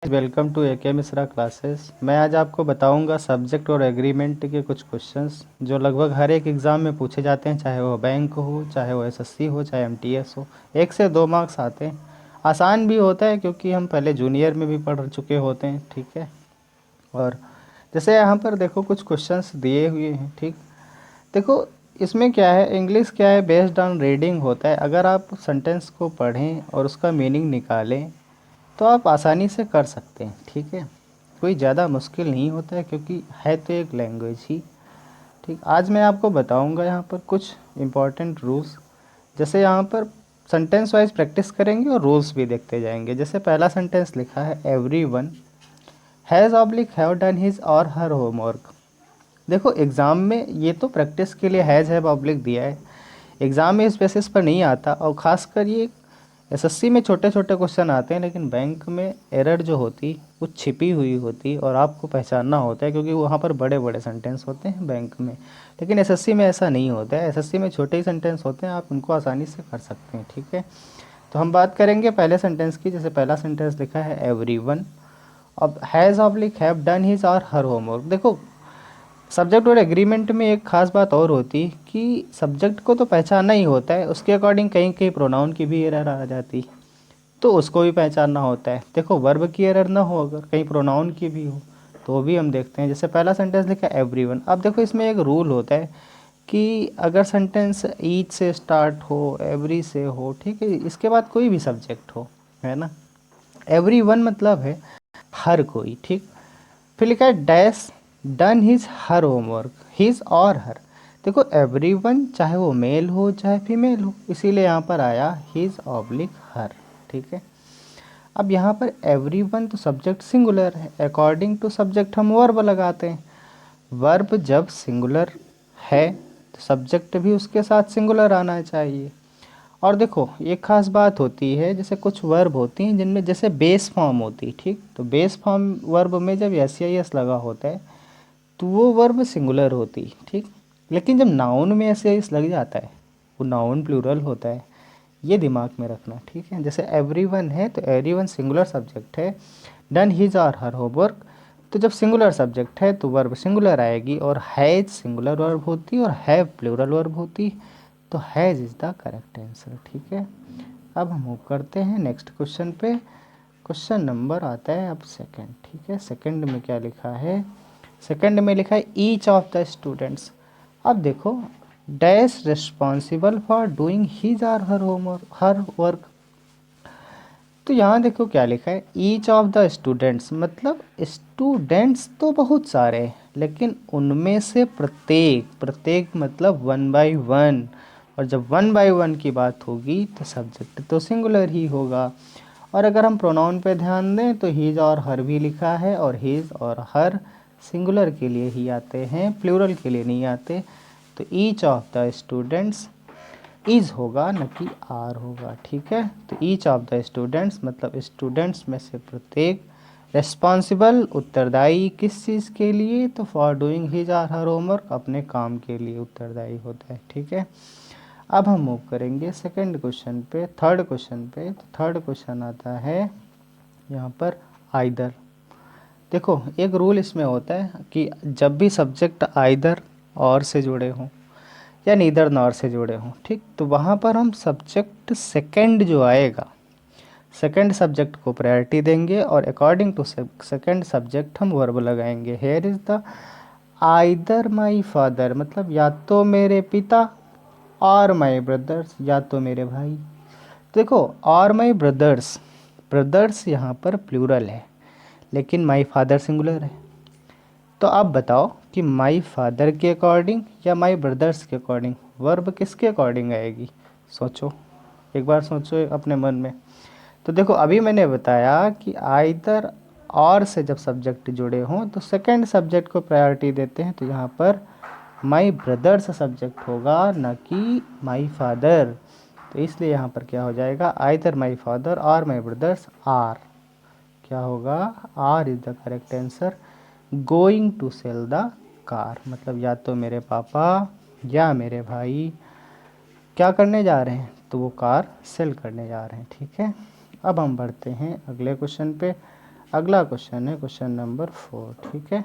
Welcome to A K Mishra classes. मैं आज आपको बताऊंगा सब्जेक्ट और एग्रीमेंट के कुछ क्वेश्चंस जो लगभग हर एक एग्ज़ाम में पूछे जाते हैं, चाहे वो बैंक हो, चाहे वो एसएससी हो, चाहे एमटीएस हो। 1 से 2 मार्क्स आते हैं। आसान भी होता है क्योंकि हम पहले जूनियर में भी पढ़ चुके होते हैं, ठीक है। और जैसे यहाँ पर देखो कुछ क्वेश्चंस दिए हुए हैं, ठीक। देखो इसमें क्या है, इंग्लिश क्या है, बेस्ड ऑन रीडिंग होता है। अगर आप सेंटेंस को पढ़ें और उसका मीनिंग निकालें तो आप आसानी से कर सकते हैं, ठीक है। कोई ज़्यादा मुश्किल नहीं होता है क्योंकि है तो एक लैंग्वेज ही, ठीक। आज मैं आपको बताऊंगा यहाँ पर कुछ इम्पॉर्टेंट रूल्स। जैसे यहाँ पर सेंटेंस वाइज प्रैक्टिस करेंगे और रूल्स भी देखते जाएंगे। जैसे पहला सेंटेंस लिखा है, everyone has oblique have done his और हर होमवर्क। देखो एग्ज़ाम में ये तो प्रैक्टिस के लिए हैज़ हैव ऑब्लिक दिया है, एग्ज़ाम में इस बेसिस पर नहीं आता। और ख़ासकर ये एसएससी में छोटे छोटे क्वेश्चन आते हैं, लेकिन बैंक में एरर जो होती वो छिपी हुई होती और आपको पहचानना होता है क्योंकि वहाँ पर बड़े बड़े सेंटेंस होते हैं बैंक में। लेकिन एसएससी में ऐसा नहीं होता है, एसएससी में छोटे ही सेंटेंस होते हैं, आप उनको आसानी से कर सकते हैं, ठीक है। तो हम बात करेंगे पहले सेंटेंस की। जैसे पहला सेंटेंस लिखा है, एवरीवन अब has oblique have done his और हर होमवर्क। देखो सब्जेक्ट और एग्रीमेंट में एक खास बात और होती कि सब्जेक्ट को तो पहचानना ही होता है, उसके अकॉर्डिंग कहीं कहीं प्रोनाउन की भी एरर आ जाती, तो उसको भी पहचानना होता है। देखो वर्ब की एरर ना हो, अगर कहीं प्रोनाउन की भी हो तो भी हम देखते हैं। जैसे पहला सेंटेंस लिखा है, एवरीवन। अब देखो इसमें एक रूल होता है कि अगर सेंटेंस ईच से स्टार्ट हो, एवरी से हो, ठीक है, इसके बाद कोई भी सब्जेक्ट हो, है ना। एवरीवन मतलब है हर कोई, ठीक। फिर लिखा है dash done his her homework, his और हर। देखो एवरीवन चाहे वो मेल हो चाहे फीमेल हो, इसीलिए यहाँ पर आया हिज ऑब्लिक हर, ठीक है। अब यहाँ पर एवरीवन तो सब्जेक्ट सिंगुलर है, अकॉर्डिंग टू सब्जेक्ट हम वर्ब लगाते हैं। वर्ब जब सिंगुलर है तो सब्जेक्ट भी उसके साथ सिंगुलर आना चाहिए। और देखो एक खास बात होती है, जैसे कुछ वर्ब होती हैं जिनमें जैसे बेस फॉर्म होती, ठीक। तो बेस फॉर्म वर्ब में जब एस आई एस लगा होता है तो वो वर्ब सिंगुलर होती, ठीक। लेकिन जब नाउन में एस आई एस लग जाता है वो नाउन प्लूरल होता है, ये दिमाग में रखना, ठीक है। जैसे एवरीवन है तो एवरीवन सिंगुलर सब्जेक्ट है, डन हिज और हर होमवर्क, तो जब सिंगुलर सब्जेक्ट है तो वर्ब सिंगुलर आएगी, और हैज सिंगुलर वर्ब होती और हैव प्लूरल वर्ब होती, तो has is the correct answer, ठीक है। अब हम मूव करते हैं नेक्स्ट क्वेश्चन पे। क्वेश्चन नंबर आता है अब सेकंड, ठीक है। सेकंड में क्या लिखा है, सेकंड में लिखा है ईच ऑफ द स्टूडेंट्स। अब देखो dash responsible for doing his और हर होमवर्क, हर वर्क। तो यहाँ देखो क्या लिखा है, ईच ऑफ द स्टूडेंट्स मतलब स्टूडेंट्स तो बहुत सारे हैं, लेकिन उनमें से प्रत्येक, प्रत्येक मतलब 1 बाय 1। और जब 1 बाय 1 की बात होगी तो सब्जेक्ट तो सिंगुलर ही होगा। और अगर हम प्रोनाउन पे ध्यान दें तो हीज और हर भी लिखा है, और हीज और हर सिंगुलर के लिए ही आते हैं, प्लूरल के लिए नहीं आते। तो each of the students is होगा न कि आर होगा, ठीक है। तो ईच ऑफ द स्टूडेंट्स मतलब स्टूडेंट्स में से प्रत्येक, रेस्पॉन्सिबल उत्तरदायी किस चीज़ के लिए, तो for doing his or her homework अपने काम के लिए उत्तरदायी होता है, ठीक है। अब हम मूव करेंगे सेकंड क्वेश्चन पे, थर्ड क्वेश्चन पे। तो थर्ड क्वेश्चन आता है यहाँ पर आइदर। देखो एक रूल इसमें होता है कि जब भी सब्जेक्ट आइदर और से जुड़े हों या नीदर नॉर से जुड़े हों, ठीक, तो वहाँ पर हम सब्जेक्ट सेकंड जो आएगा, सेकंड सब्जेक्ट को प्रायोरिटी देंगे और अकॉर्डिंग टू सेकंड सब्जेक्ट हम वर्ब लगाएंगे। Hair is the either my father मतलब या तो मेरे पिता, और माई ब्रदर्स या तो मेरे भाई। देखो और माई ब्रदर्स, ब्रदर्स यहाँ पर प्लूरल है, लेकिन माई फादर सिंगुलर है। तो आप बताओ कि माई फादर के अकॉर्डिंग या माई ब्रदर्स के अकॉर्डिंग वर्ब किसके अकॉर्डिंग आएगी। सोचो, एक बार सोचो अपने मन में। तो देखो अभी मैंने बताया कि आइदर और से जब सब्जेक्ट जुड़े हों तो सेकंड सब्जेक्ट को प्रायोरिटी देते हैं, तो यहाँ पर माई ब्रदर्स सब्जेक्ट होगा न कि माई फादर। तो इसलिए यहाँ पर क्या हो जाएगा, आइदर माई फादर और माई ब्रदर्स आर, क्या होगा, are is the correct answer. Going to sell the car मतलब या तो मेरे पापा या मेरे भाई क्या करने जा रहे हैं, तो वो कार सेल करने जा रहे हैं, ठीक है। अब हम बढ़ते हैं अगले क्वेश्चन पे। अगला क्वेश्चन है क्वेश्चन नंबर 4, ठीक है।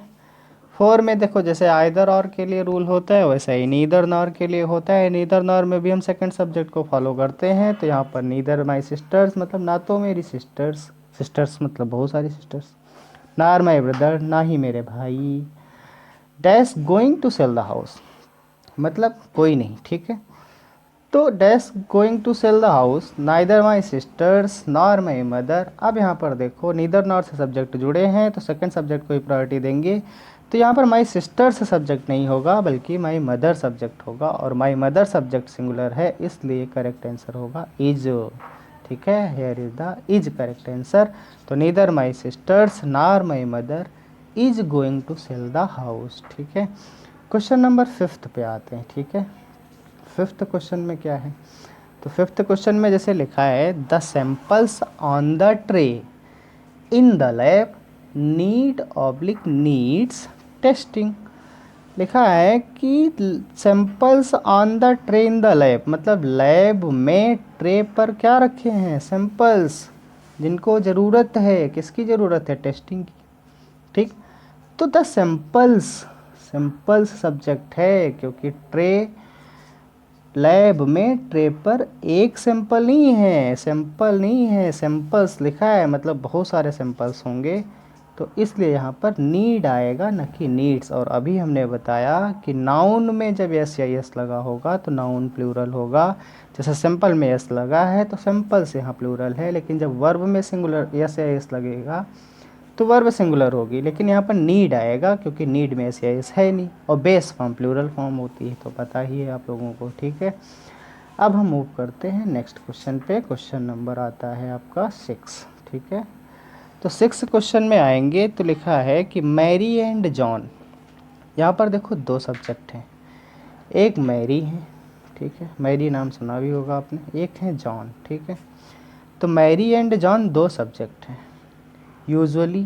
4 में देखो जैसे आइदर और के लिए रूल होता है वैसे ही नीदर नॉर के लिए होता है। नीदर नॉर में भी हम सेकंड सब्जेक्ट को फॉलो करते हैं। तो यहाँ पर नीदर माई सिस्टर्स मतलब ना तो मेरी सिस्टर्स, सिस्टर्स मतलब बहुत सारी सिस्टर्स, नार माई ब्रदर ना ही मेरे भाई, dash going to sell the house मतलब कोई नहीं, ठीक है। तो dash going to sell the house neither my sisters nor my mother. अब यहाँ पर देखो नीदर नॉर से सब्जेक्ट जुड़े हैं तो सेकंड सब्जेक्ट को ही प्रायोरिटी देंगे। तो यहाँ पर माई सिस्टर से सब्जेक्ट नहीं होगा बल्कि माई मदर सब्जेक्ट होगा, और माई मदर सब्जेक्ट सिंगुलर है इसलिए करेक्ट आंसर होगा इज, ठीक है। Here is the is correct answer. तो neither my sisters nor my mother is going to sell the house, ठीक है। क्वेश्चन नंबर 5 पे आते हैं, ठीक है। 5th क्वेश्चन में क्या है, तो 5th क्वेश्चन में जैसे लिखा है the samples on the tray in the lab need oblique needs testing. लिखा है कि samples on the tray in the lab मतलब लैब में ट्रे पर क्या रखे हैं, सैंपल्स जिनको ज़रूरत है, किसकी ज़रूरत है, टेस्टिंग की, ठीक। तो द सैंपल्स, सैंपल्स सब्जेक्ट है क्योंकि ट्रे, लैब में ट्रे पर एक सैंपल नहीं है, सैंपल नहीं है, सैंपल्स लिखा है मतलब बहुत सारे सैंपल्स होंगे। तो इसलिए यहाँ पर नीड आएगा न कि नीड्स। और अभी हमने बताया कि नाउन में जब एस या एस लगा होगा तो नाउन प्लूरल होगा। जैसे सैंपल में एस लगा है तो सैंपल्स यहाँ प्लूरल है, लेकिन जब वर्ब में सिंगुलर एस या एस लगेगा तो वर्ब सिंगुलर होगी। लेकिन यहाँ पर नीड आएगा क्योंकि नीड में ऐसे एस है नहीं, और बेस फॉर्म प्लूरल फॉर्म होती है, तो पता ही है आप लोगों को, ठीक है। अब हम मूव करते हैं नेक्स्ट क्वेश्चन पे। क्वेश्चन नंबर आता है आपका 6, ठीक है। तो 6 क्वेश्चन में आएंगे तो लिखा है कि मैरी एंड जॉन। यहाँ पर देखो 2 सब्जेक्ट हैं, एक मैरी है, ठीक है, मैरी नाम सुना भी होगा आपने, एक है जॉन, ठीक है। तो मैरी एंड जॉन 2 सब्जेक्ट हैं। Usually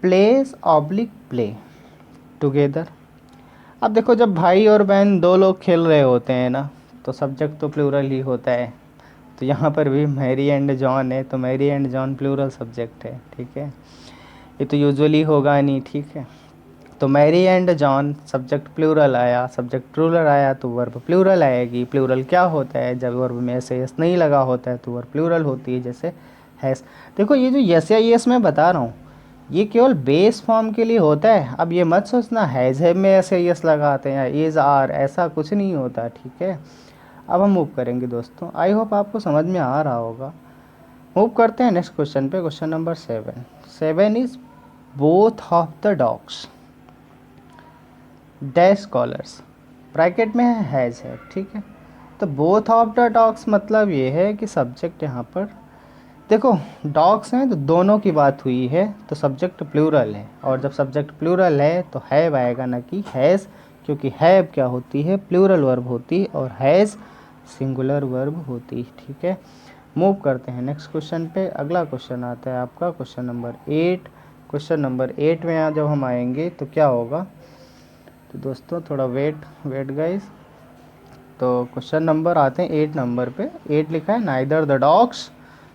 place oblique play together. अब देखो जब भाई और बहन 2 लोग खेल रहे होते हैं ना तो सब्जेक्ट तो प्लूरल ही होता है। तो यहाँ पर भी मैरी एंड जॉन है तो Mary and John plural subject है, ठीक है। ये तो यूजुअली होगा नहीं, ठीक है। तो Mary and John subject plural आया, सब्जेक्ट प्लूरल आया तो वर्ब प्लूरल आएगी। प्लूरल क्या होता है, जब वर्ब में ऐसे यस नहीं लगा होता है तो वर्ब प्लूरल होती है, जैसे हैस। देखो ये जो यस या यस मैं बता रहा हूँ ये केवल बेस फॉर्म के लिए होता है। अब ये मत सोचना हैज़ है में ऐसे यस लगाते हैं या इज़ आर, ऐसा कुछ नहीं होता, ठीक है। अब हम मूव करेंगे दोस्तों, आई होप आपको समझ में आ रहा होगा। मूव करते हैं नेक्स्ट क्वेश्चन पे, question number 7। 7 is both of the dogs dash collars, bracket में हैज़ है, ठीक है। तो बोथ ऑफ द डॉग्स मतलब ये है कि सब्जेक्ट यहाँ पर देखो डॉग्स हैं तो दोनों की बात हुई है तो सब्जेक्ट प्लूरल है, और जब सब्जेक्ट प्लूरल है तो हैव आएगा ना कि हैज़, क्योंकि हैव क्या होती है, प्लूरल वर्ब होती है, और हैज़ सिंगुलर वर्ब होती, ठीक है। मूव करते हैं नेक्स्ट क्वेश्चन पे। अगला क्वेश्चन आता है आपका क्वेश्चन नंबर 8। क्वेश्चन नंबर 8 में जब हम आएंगे तो क्या होगा, तो दोस्तों थोड़ा वेट गाइस। तो क्वेश्चन नंबर आते हैं 8 नंबर पे। 8 लिखा है neither the dogs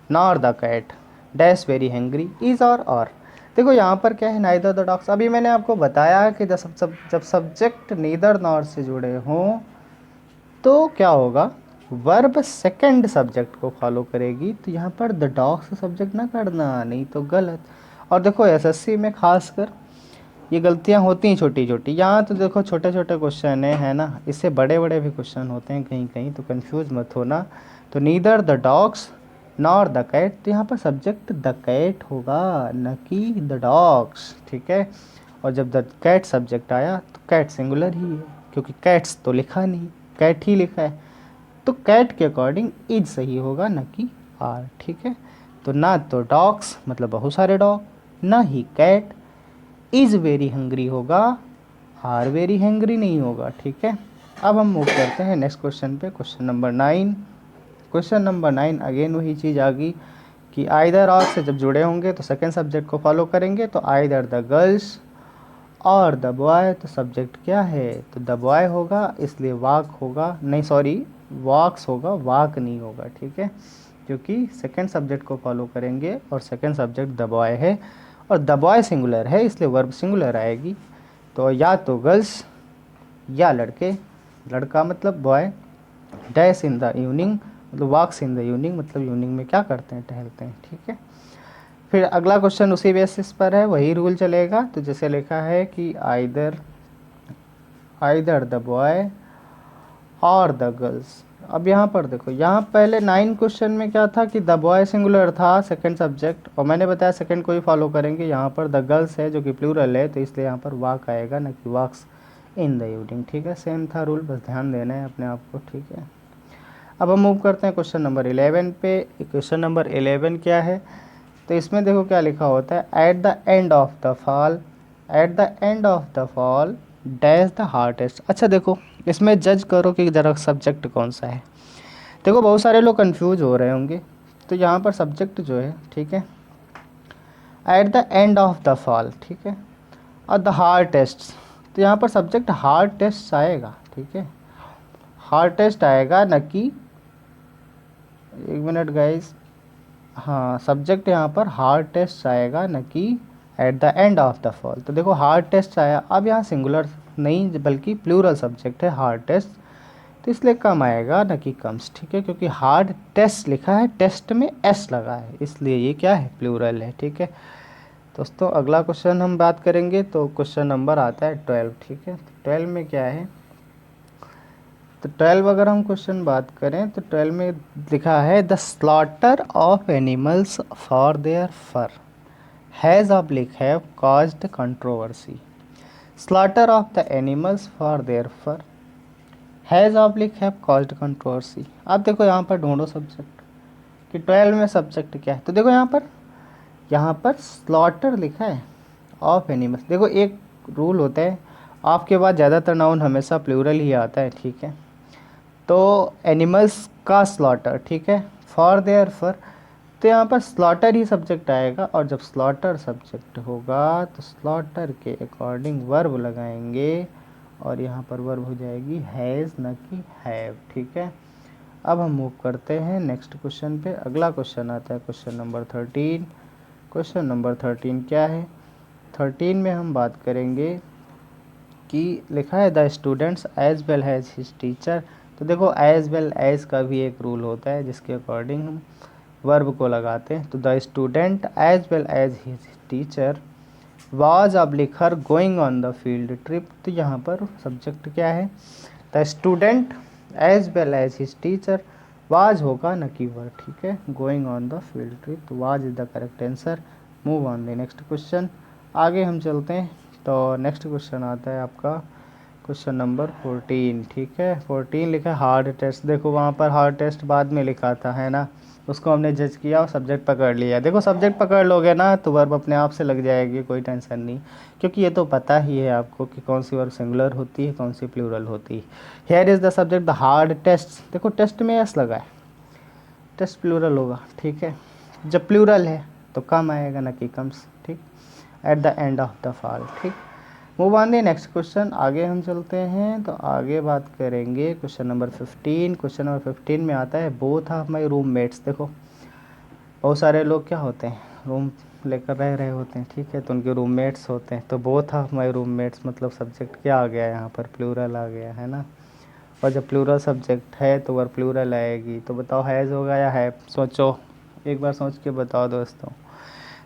nor the cat dash very hungry is और देखो यहाँ पर क्या है, नाइदर द डॉग्स। अभी मैंने आपको बताया कि जब सब्जेक्ट नीदर नॉर से जुड़े हों तो क्या होगा, वर्ब सेकंड सब्जेक्ट को फॉलो करेगी। तो यहाँ पर द डॉग्स सब्जेक्ट ना करना, नहीं तो गलत। और देखो एसएससी में खासकर ये गलतियाँ होती हैं छोटी छोटी। यहाँ तो देखो छोटे छोटे क्वेश्चन है ना, इससे बड़े बड़े भी क्वेश्चन होते हैं कहीं कहीं, तो कंफ्यूज मत होना। तो neither the dogs nor the cat, तो यहाँ पर सब्जेक्ट द कैट होगा न कि द डॉग्स, ठीक है। और जब द कैट सब्जेक्ट आया तो कैट सिंगुलर ही है क्योंकि कैट्स तो लिखा नहीं, कैट ही लिखा है। तो कैट के अकॉर्डिंग इज सही होगा न कि आर, ठीक है। तो ना तो डॉग्स मतलब बहुत सारे डॉग, ना ही कैट इज़ वेरी हंग्री होगा, आर वेरी हैंग्री नहीं होगा, ठीक है। अब हम मूव करते हैं नेक्स्ट क्वेश्चन पे, question number 9। Question number 9 again वही चीज़ आ गई कि आइदर और से जब जुड़े होंगे तो सेकेंड सब्जेक्ट को फॉलो करेंगे। तो आइदर द गर्ल्स और द बॉय, तो सब्जेक्ट क्या है, तो द बॉय होगा, इसलिए वाक होगा, नहीं सॉरी वॉक्स होगा, वाक नहीं होगा, ठीक है, क्योंकि सेकंड सब्जेक्ट को फॉलो करेंगे और सेकंड सब्जेक्ट द बॉय है और द बॉय सिंगुलर है, इसलिए वर्ब सिंगुलर आएगी। तो या तो गर्ल्स या लड़के, लड़का मतलब boy, dash in the evening मतलब वॉक्स इन द इवनिंग मतलब इवनिंग में क्या करते हैं, टहलते हैं। ठीक है, फिर अगला क्वेश्चन उसी बेसिस पर है, वही रूल चलेगा। तो जैसे लिखा है कि आइदर द बॉय और द गर्ल्स। अब यहाँ पर देखो, यहाँ पहले 9 क्वेश्चन में क्या था कि द बॉय सिंगुलर था सेकंड सब्जेक्ट, और मैंने बताया सेकंड को ही फॉलो करेंगे। यहाँ पर द गर्ल्स है जो कि प्लूरल है, तो इसलिए यहाँ पर वॉक आएगा न कि वॉक्स इन द इवनिंग। ठीक है, सेम था रूल, बस ध्यान देना है अपने आप को। ठीक है, अब हम मूव करते हैं क्वेश्चन नंबर 11 पे। क्वेश्चन नंबर 11 क्या है, तो इसमें देखो क्या लिखा होता है, eight the end of the fall, eight the end of the fall dash the heartiest. अच्छा देखो, इसमें जज करो कि ज़रा सब्जेक्ट कौन सा है। देखो बहुत सारे लोग कंफ्यूज हो रहे होंगे, तो यहाँ पर सब्जेक्ट जो है, ठीक है, eight the end of the fall, ठीक है, और द हार्टेस्ट, तो यहाँ पर सब्जेक्ट हार्ट टेस्ट आएगा। ठीक है, हार्ट टेस्ट आएगा न कि, एक मिनट गाइस, हाँ सब्जेक्ट यहाँ पर हार्ट टेस्ट आएगा न कि eight the end of the fall. तो देखो हार्ट टेस्ट आया, अब यहाँ सिंगुलर नहीं बल्कि प्लूरल सब्जेक्ट है हार्ट टेस्ट, तो इसलिए कम आएगा न कि कम्स। ठीक है, क्योंकि हार्ड टेस्ट लिखा है, टेस्ट में एस लगा है, इसलिए ये क्या है, प्लूरल है। ठीक है दोस्तों, अगला क्वेश्चन हम बात करेंगे, तो क्वेश्चन नंबर आता है 12। ठीक है, 12 में क्या है, तो 12 अगर हम क्वेश्चन बात करें तो 12 में लिखा है the slaughter of animals for their fur has oblique have caused controversy. Slaughter of the animals for their fur has oblique have caused controversy. आप देखो यहाँ पर ढूंढो सब्जेक्ट कि 12 में सब्जेक्ट क्या है, तो देखो यहाँ पर स्लॉटर लिखा है ऑफ एनिमल्स। देखो एक रूल होता है, आपके बाद ज़्यादातर नाउन हमेशा प्लूरल ही आता है। ठीक है, तो एनिमल्स का स्लॉटर, ठीक है, फॉर देयर फर, तो यहाँ पर स्लॉटर ही सब्जेक्ट आएगा, और जब स्लॉटर सब्जेक्ट होगा तो स्लॉटर के अकॉर्डिंग वर्ब लगाएंगे, और यहाँ पर वर्ब हो जाएगी हैज़ न कि हैव। ठीक है, अब हम मूव करते हैं नेक्स्ट क्वेश्चन पे। अगला क्वेश्चन आता है क्वेश्चन नंबर 13। क्वेश्चन नंबर 13 क्या है, 13 में हम बात करेंगे कि लिखा है the students as well has his teacher. तो देखो एज वेल एज का भी एक रूल होता है जिसके अकॉर्डिंग हम वर्ब को लगाते हैं। तो the student as well as his teacher was obliged her going on the field trip. तो यहाँ पर सब्जेक्ट क्या है, the student as well as his teacher, was होगा न कि वर। ठीक है, going on the field trip, तो was is the correct answer. Move on the next question, आगे हम चलते हैं। तो नेक्स्ट क्वेश्चन आता है आपका क्वेश्चन नंबर 14। ठीक है, 14 लिखा है हार्ड टेस्ट। देखो वहाँ पर हार्ड टेस्ट बाद में लिखा था, है ना, उसको हमने जज किया और सब्जेक्ट पकड़ लिया। देखो सब्जेक्ट पकड़ लोगे ना तो वर्ब अपने आप से लग जाएगी, कोई टेंशन नहीं, क्योंकि ये तो पता ही है आपको कि कौन सी वर्ब सिंगुलर होती है, कौन सी प्लूरल होती है। Here is the subject the hard test. देखो टेस्ट में एस लगा है, टेस्ट प्लूरल होगा। ठीक है, जब प्लूरल है तो कम आएगा ना कि कम्स। ठीक, at the end of the fall. ठीक, move on the next question, आगे हम चलते हैं। तो आगे बात करेंगे क्वेश्चन नंबर 15। क्वेश्चन नंबर 15 में आता है बोथ ऑफ माई रूममेट्स। देखो बहुत सारे लोग क्या होते हैं, रूम लेकर रह रहे होते हैं, ठीक है, तो उनके रूममेट्स होते हैं। तो बोथ ऑफ माई रूममेट्स मतलब सब्जेक्ट क्या आ गया यहाँ पर, प्लूरल आ गया, है ना, और जब प्लूरल सब्जेक्ट है तो वर्ब प्लूरल आएगी। तो बताओ हैज़ होगा या हैव, सोचो एक बार सोच के बताओ दोस्तों।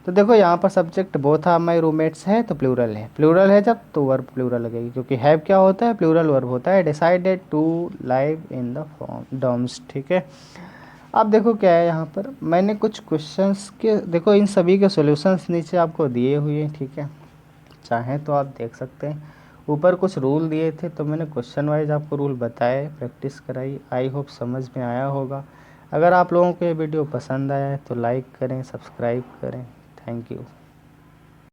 तो देखो यहाँ पर subject both of my roommates है तो प्लूरल है, प्लूरल है जब तो वर्ब प्लूरल लगेगी, क्योंकि हैव क्या होता है, प्लूरल वर्ब होता है, decided to live in the form dorms. ठीक है, अब देखो क्या है यहाँ पर, मैंने कुछ क्वेश्चंस के, देखो इन सभी के सॉल्यूशंस नीचे आपको दिए हुए हैं। ठीक है, चाहें तो आप देख सकते हैं, ऊपर कुछ रूल दिए थे तो मैंने क्वेश्चन वाइज आपको रूल बताए, प्रैक्टिस कराई। आई होप समझ में आया होगा। अगर आप लोगों को ये वीडियो पसंद आया है तो लाइक करें, सब्सक्राइब करें। Thank you.